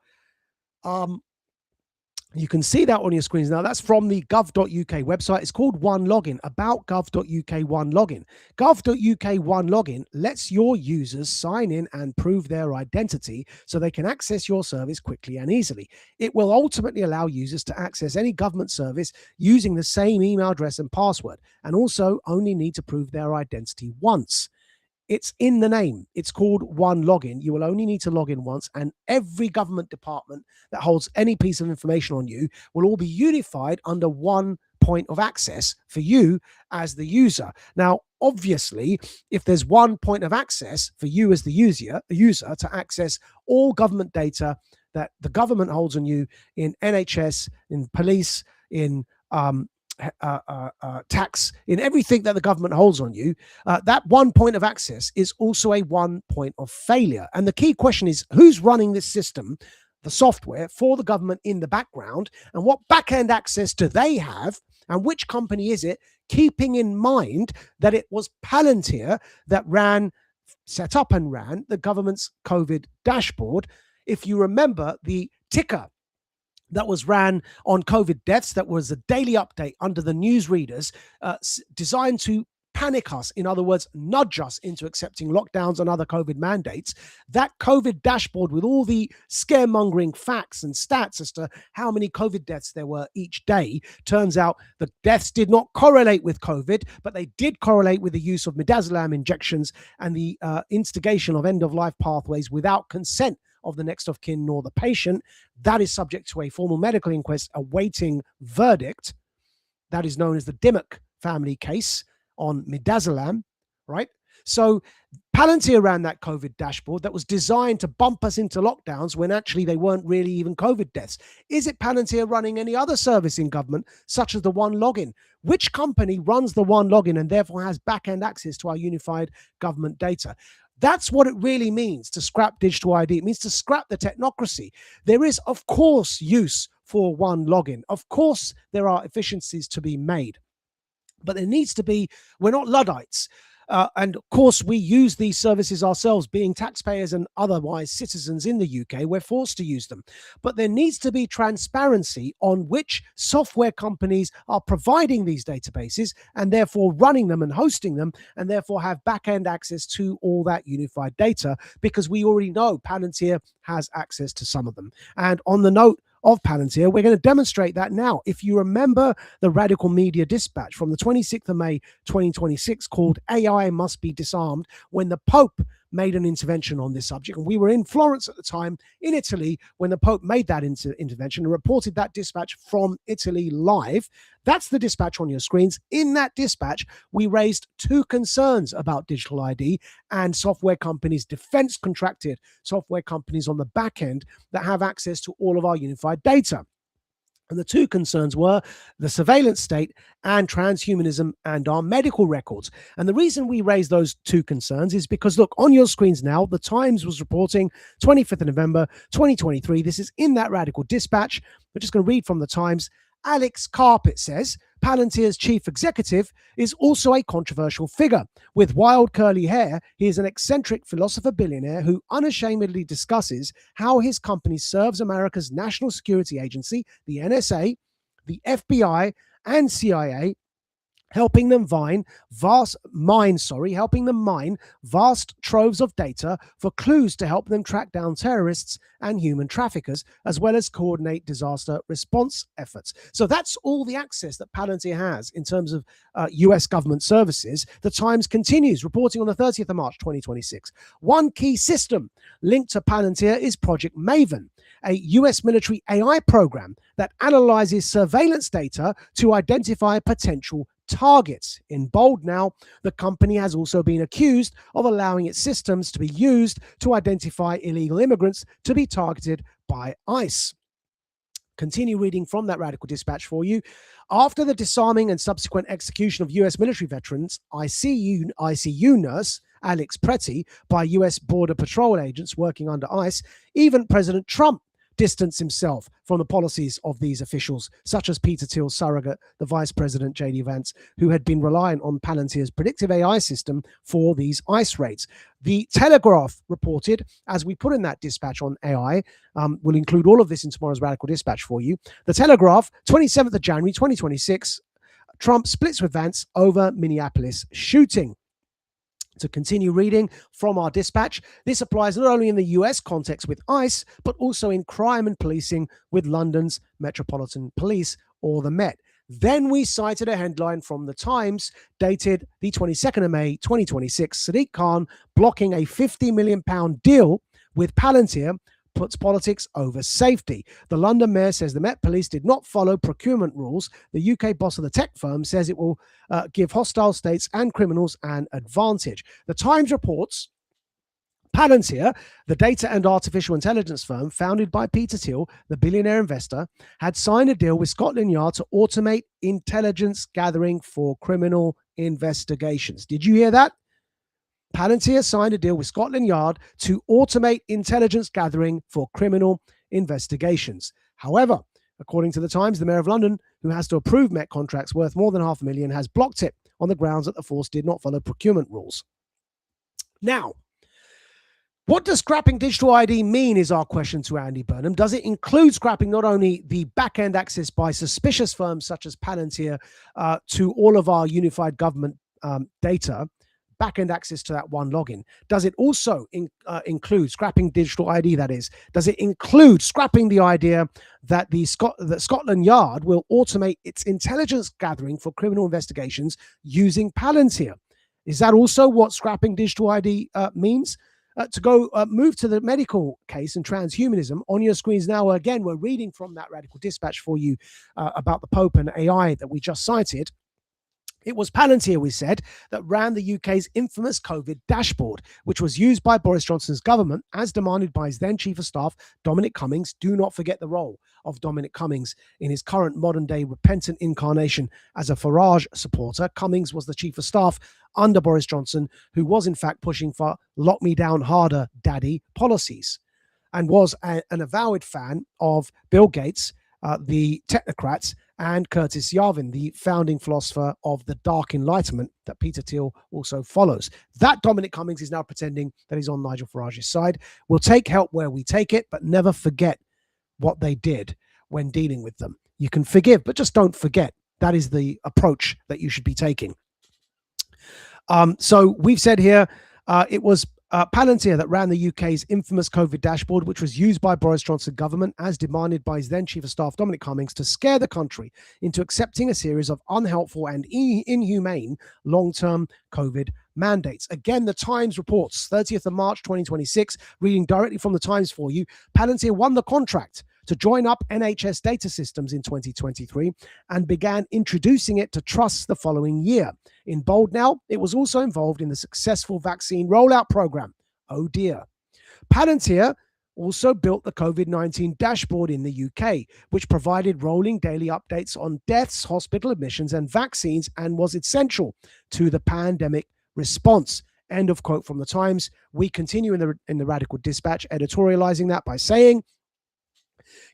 You can see that on your screens now. That's from the gov.uk website. It's called One Login, about gov.uk One Login. Gov.uk One Login lets your users sign in and prove their identity so they can access your service quickly and easily. It will ultimately allow users to access any government service using the same email address and password, and also only need to prove their identity once. It's in the name. It's called One Login. You will only need to log in once, and every government department that holds any piece of information on you will all be unified under one point of access for you as the user. Now, obviously, if there's one point of access for you as the user to access all government data that the government holds on you in NHS, in police, in tax, in everything that the government holds on you, that one point of access is also a one point of failure. And the key question is, who's running this system, the software for the government in the background, and what back-end access do they have, and which company is it, keeping in mind that it was Palantir that set up and ran the government's COVID dashboard. If you remember, the ticker that was ran on COVID deaths, that was a daily update under the newsreaders, designed to panic us, in other words, nudge us into accepting lockdowns and other COVID mandates. That COVID dashboard with all the scaremongering facts and stats as to how many COVID deaths there were each day, turns out the deaths did not correlate with COVID, but they did correlate with the use of midazolam injections and the instigation of end-of-life pathways without consent of the next of kin nor the patient. That is subject to a formal medical inquest awaiting verdict. That is known as the Dimmock family case on midazolam, right? So Palantir ran that COVID dashboard that was designed to bump us into lockdowns when actually they weren't really even COVID deaths. Is it Palantir running any other service in government, such as the One Login? Which company runs the One Login and therefore has back-end access to our unified government data? That's what it really means to scrap digital ID. It means to scrap the technocracy. There is, of course, use for One Login. Of course, there are efficiencies to be made. But there needs to be, we're not Luddites. And of course, we use these services ourselves, being taxpayers and otherwise citizens in the UK. We're forced to use them. But there needs to be transparency on which software companies are providing these databases and therefore running them and hosting them, and therefore have back-end access to all that unified data, because we already know Palantir has access to some of them. And on the note of Palantir, we're going to demonstrate that now. If you remember the Radical Media dispatch from the 26th of May 2026 called AI Must Be Disarmed, when the Pope made an intervention on this subject, and we were in Florence at the time in Italy when the Pope made that intervention and reported that dispatch from Italy live. That's the dispatch on your screens. In that dispatch, we raised two concerns about digital ID and software companies, defense contracted software companies on the back end that have access to all of our unified data. And the two concerns were the surveillance state and transhumanism and our medical records. And the reason we raised those two concerns is because, look, on your screens now, the Times was reporting 25th of November, 2023. This is in that Radical dispatch. We're just going to read from the Times. Alex Carpet says Palantir's chief executive is also a controversial figure. With wild curly hair, he is an eccentric philosopher billionaire who unashamedly discusses how his company serves America's National Security Agency, the NSA, the FBI, and CIA, helping them mine vast troves of data for clues to help them track down terrorists and human traffickers, as well as coordinate disaster response efforts. So that's all the access that Palantir has in terms of US government services. The Times continues, reporting on the 30th of March 2026. One key system linked to Palantir is Project Maven, a US military AI program that analyzes surveillance data to identify potential targets. In bold now, the company has also been accused of allowing its systems to be used to identify illegal immigrants to be targeted by ICE. Continue reading from that Radical Dispatch for you. After the disarming and subsequent execution of US military veterans, ICU nurse Alex Pretty by US Border Patrol agents working under ICE, even President Trump distanced himself from the policies of these officials, such as Peter Thiel's surrogate, the Vice President J.D. Vance, who had been reliant on Palantir's predictive AI system for these ICE raids. The Telegraph reported, as we put in that dispatch on AI, we'll include all of this in tomorrow's Radical Dispatch for you. The Telegraph, 27th of January, 2026, Trump splits with Vance over Minneapolis shooting. To continue reading from our dispatch, this applies not only in the US context with ICE, but also in crime and policing with London's Metropolitan Police, or the Met. Then we cited a headline from the Times dated the 22nd of May 2026, Sadiq Khan blocking a £50 million deal with Palantir puts politics over safety. The London mayor says the Met Police did not follow procurement rules. The UK boss of the tech firm says it will give hostile states and criminals an advantage. The Times reports Palantir, the data and artificial intelligence firm founded by Peter Thiel, the billionaire investor, had signed a deal with Scotland Yard to automate intelligence gathering for criminal investigations. Did you hear that? Palantir signed a deal with Scotland Yard to automate intelligence gathering for criminal investigations. However, according to the Times, the Mayor of London, who has to approve Met contracts worth more than $500,000, has blocked it on the grounds that the force did not follow procurement rules. Now, what does scrapping digital ID mean is our question to Andy Burnham. Does it include scrapping not only the back-end access by suspicious firms such as Palantir to all of our unified government data, back-end access to that one login? Does it also include scrapping digital ID, that is? Does it include scrapping the idea that that Scotland Yard will automate its intelligence gathering for criminal investigations using Palantir? Is that also what scrapping digital ID means? Move to the medical case and transhumanism. On your screens now, again, we're reading from that Radical Dispatch for you about the Pope and AI that we just cited. It was Palantir, we said, that ran the UK's infamous COVID dashboard, which was used by Boris Johnson's government as demanded by his then Chief of Staff, Dominic Cummings. Do not forget the role of Dominic Cummings in his current modern-day repentant incarnation as a Farage supporter. Cummings was the Chief of Staff under Boris Johnson, who was in fact pushing for lock me down harder, daddy policies, and was an avowed fan of Bill Gates, the technocrats, and Curtis Yarvin, the founding philosopher of the Dark Enlightenment that Peter Thiel also follows. That Dominic Cummings is now pretending that he's on Nigel Farage's side. We'll take help where we take it, but never forget what they did when dealing with them. You can forgive, but just don't forget. That is the approach that you should be taking. So we've said here it was Palantir that ran the UK's infamous COVID dashboard, which was used by Boris Johnson government as demanded by his then Chief of Staff, Dominic Cummings, to scare the country into accepting a series of unhelpful and inhumane long-term COVID mandates. Again, the Times reports, 30th of March 2026, reading directly from the Times for you, Palantir won the contract to join up NHS data systems in 2023 and began introducing it to trusts the following year. In bold now, it was also involved in the successful vaccine rollout program. Oh dear. Palantir also built the COVID-19 dashboard in the UK, which provided rolling daily updates on deaths, hospital admissions, and vaccines, and was essential to the pandemic response. End of quote from the Times. We continue in the Radical Dispatch editorializing that by saying,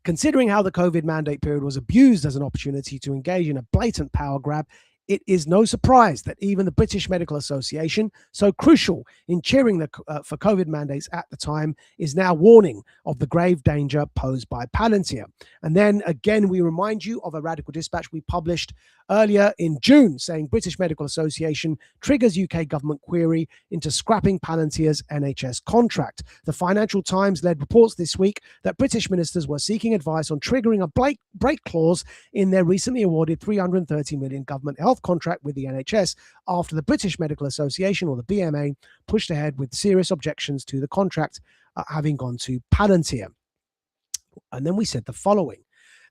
Considering how the COVID mandate period was abused as an opportunity to engage in a blatant power grab, it is no surprise that even the British Medical Association, so crucial in cheering for COVID mandates at the time, is now warning of the grave danger posed by Palantir. And then again, we remind you of a radical dispatch we published earlier in June saying British Medical Association triggers UK government query into scrapping Palantir's NHS contract. The Financial Times led reports this week that British ministers were seeking advice on triggering a break clause in their recently awarded $330 million government health contract with the NHS after the British Medical Association, or the BMA, pushed ahead with serious objections to the contract having gone to Palantir. And then we said the following.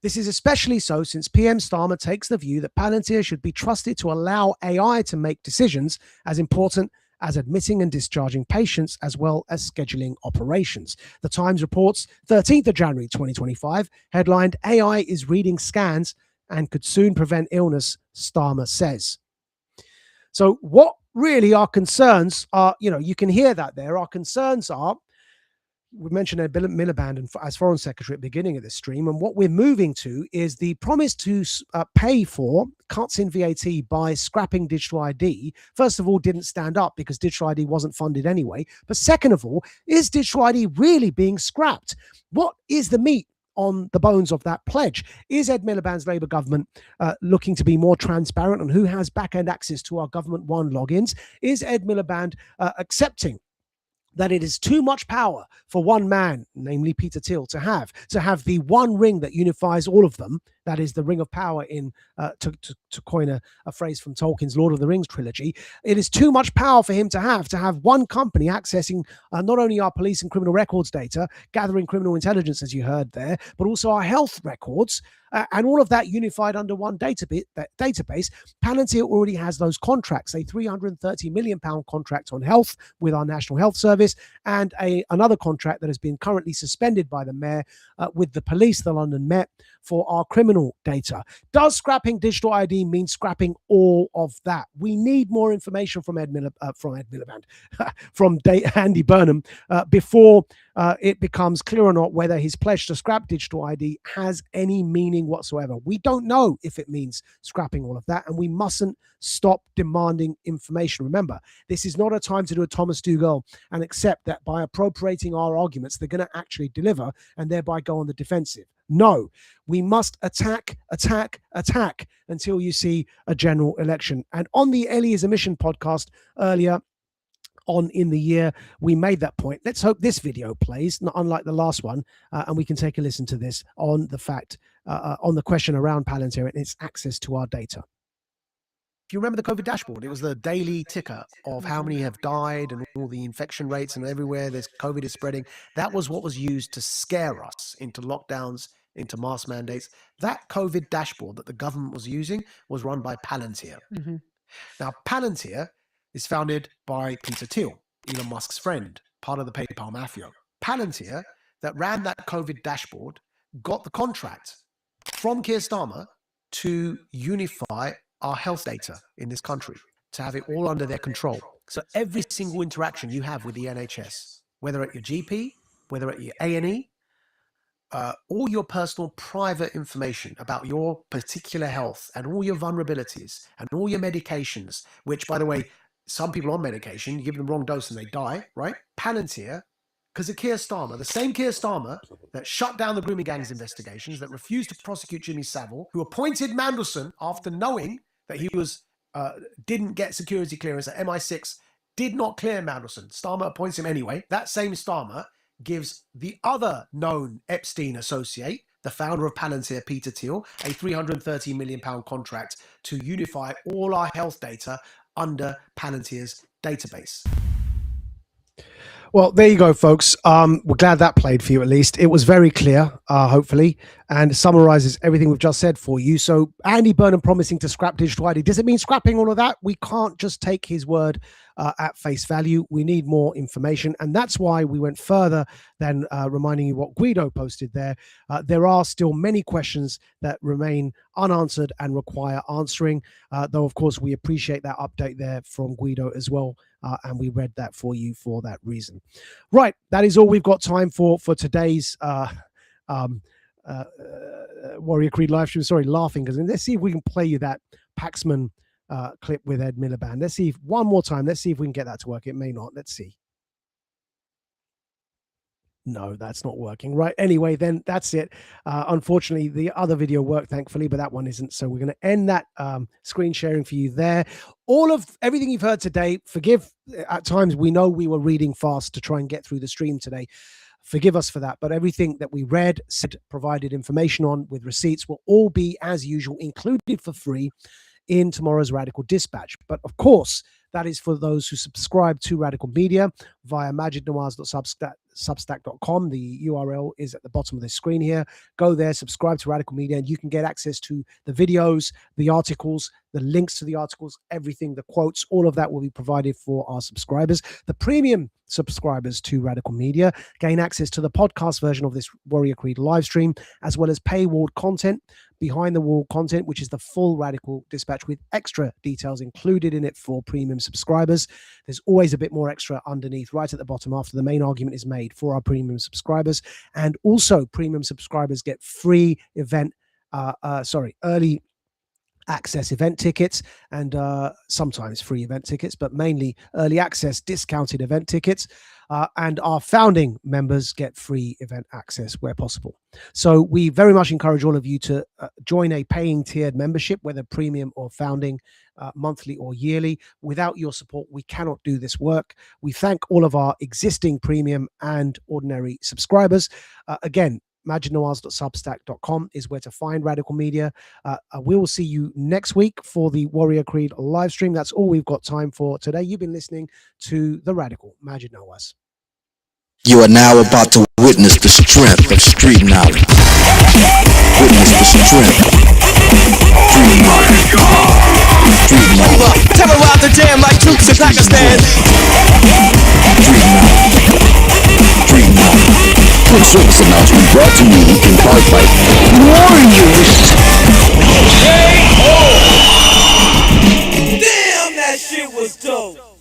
This is especially so since PM Starmer takes the view that Palantir should be trusted to allow AI to make decisions as important as admitting and discharging patients, as well as scheduling operations. The Times reports 13th of January 2025, headlined, AI is reading scans and could soon prevent illness, Starmer says. So what really our concerns are, you can hear that there. Our concerns are, we mentioned Ed Miliband as Foreign Secretary at the beginning of this stream, and what we're moving to is the promise to pay for cuts in VAT by scrapping digital ID. First of all, didn't stand up because digital ID wasn't funded anyway. But second of all, is digital ID really being scrapped? What is the meat on the bones of that pledge? Is Ed Miliband's Labour government looking to be more transparent on who has back-end access to our Government One logins? Is Ed Miliband accepting that it is too much power for one man, namely Peter Thiel, to have the one ring that unifies all of them? That is the ring of power in, to coin a phrase from Tolkien's Lord of the Rings trilogy. It is too much power for him to have one company accessing not only our police and criminal records data, gathering criminal intelligence, as you heard there, but also our health records, and all of that unified under one database. Palantir already has those contracts, a £330 million contract on health with our National Health Service, and another contract that has been currently suspended by the Mayor with the police, the London Met, for our criminal data. Does scrapping digital ID mean scrapping all of that? We need more information from Ed Miliband, from Andy Burnham, before it becomes clear or not whether his pledge to scrap digital ID has any meaning whatsoever. We don't know if it means scrapping all of that, and we mustn't stop demanding information. Remember, this is not a time to do a Thomas Tuchel and accept that by appropriating our arguments, they're going to actually deliver and thereby go on the defensive. No, we must attack until you see a general election. And on the Ellie is a Mission podcast earlier on in the year, we made that point. Let's hope this video plays, not unlike the last one, and we can take a listen to this on the fact, on the question around Palantir and its access to our data. If you remember the COVID dashboard, it was the daily ticker of how many have died and all the infection rates, and everywhere this COVID is spreading. That was what was used to scare us into lockdowns, into mask mandates. That COVID dashboard that the government was using was run by Palantir. Mm-hmm. Now, Palantir is founded by Peter Thiel, Elon Musk's friend, part of the PayPal mafia. Palantir, that ran that COVID dashboard, got the contract from Keir Starmer to unify our health data in this country, to have it all under their control. So every single interaction you have with the NHS, whether at your GP, whether at your A&E, all your personal private information about your particular health and all your vulnerabilities and all your medications, which, by the way, some people on medication, you give them the wrong dose and they die, right? Palantir, because of Keir Starmer, the same Keir Starmer that shut down the grooming gangs investigations, that refused to prosecute Jimmy Savile, who appointed Mandelson after knowing that he was didn't get security clearance at MI6, did not clear Mandelson. Starmer appoints him anyway. That same Starmer gives the other known Epstein associate, the founder of Palantir, Peter Thiel, a £330 million contract to unify all our health data under Palantir's database. Well, there you go, folks. We're glad that played for you at least. It was very clear, hopefully, and summarizes everything we've just said for you. So Andy Burnham promising to scrap digital ID. Does it mean scrapping all of that? We can't just take his word at face value. We need more information. And that's why we went further than reminding you what Guido posted there. There are still many questions that remain unanswered and require answering, though, of course, we appreciate that update there from Guido as well. And we read that for you for that reason. Right, that is all we've got time for today's Warrior Creed live stream. Sorry, laughing because let's see if we can play you that Paxman clip with Ed Miliband. Let's see if one more time. Let's see if we can get that to work. It may not. Let's see. No, that's not working. Right. Anyway, then that's it. Unfortunately, the other video worked, thankfully, but that one isn't. So we're going to end that screen sharing for you there. All of everything you've heard today, forgive at times. We know we were reading fast to try and get through the stream today. Forgive us for that. But everything that we read, said, provided information on with receipts will all be as usual, included for free in tomorrow's Radical Dispatch. But of course, that is for those who subscribe to Radical Media via majidnawaz.substack.com. The URL is at the bottom of the screen here. Go there, subscribe to Radical Media, and you can get access to the videos, the articles, the links to the articles, everything, the quotes, all of that will be provided for our subscribers. The premium subscribers to Radical Media gain access to the podcast version of this Warrior Creed live stream, as well as paywalled content, behind the wall content, which is the full Radical Dispatch with extra details included in it for premium subscribers. There's always a bit more extra underneath, right at the bottom after the main argument is made for our premium subscribers. And also premium subscribers get free early access event tickets and sometimes free event tickets, but mainly early access discounted event tickets. And our founding members get free event access where possible. So we very much encourage all of you to join a paying tiered membership, whether premium or founding, monthly or yearly. Without your support, we cannot do this work. We thank all of our existing premium and ordinary subscribers. Again, majidnawaz.substack.com is where to find Radical Media. We will see you next week for the Warrior Creed live stream. That's all we've got time for today. You've been listening to the Radical Majid Nawaz. You are now about to witness the strength of street knowledge. Witness the strength of street knowledge. Street knowledge. Terrorize the jam like troops in Pakistan. Street knowledge. Street knowledge. Quick service announcement brought to you in part by Warriors. Damn, that shit was dope.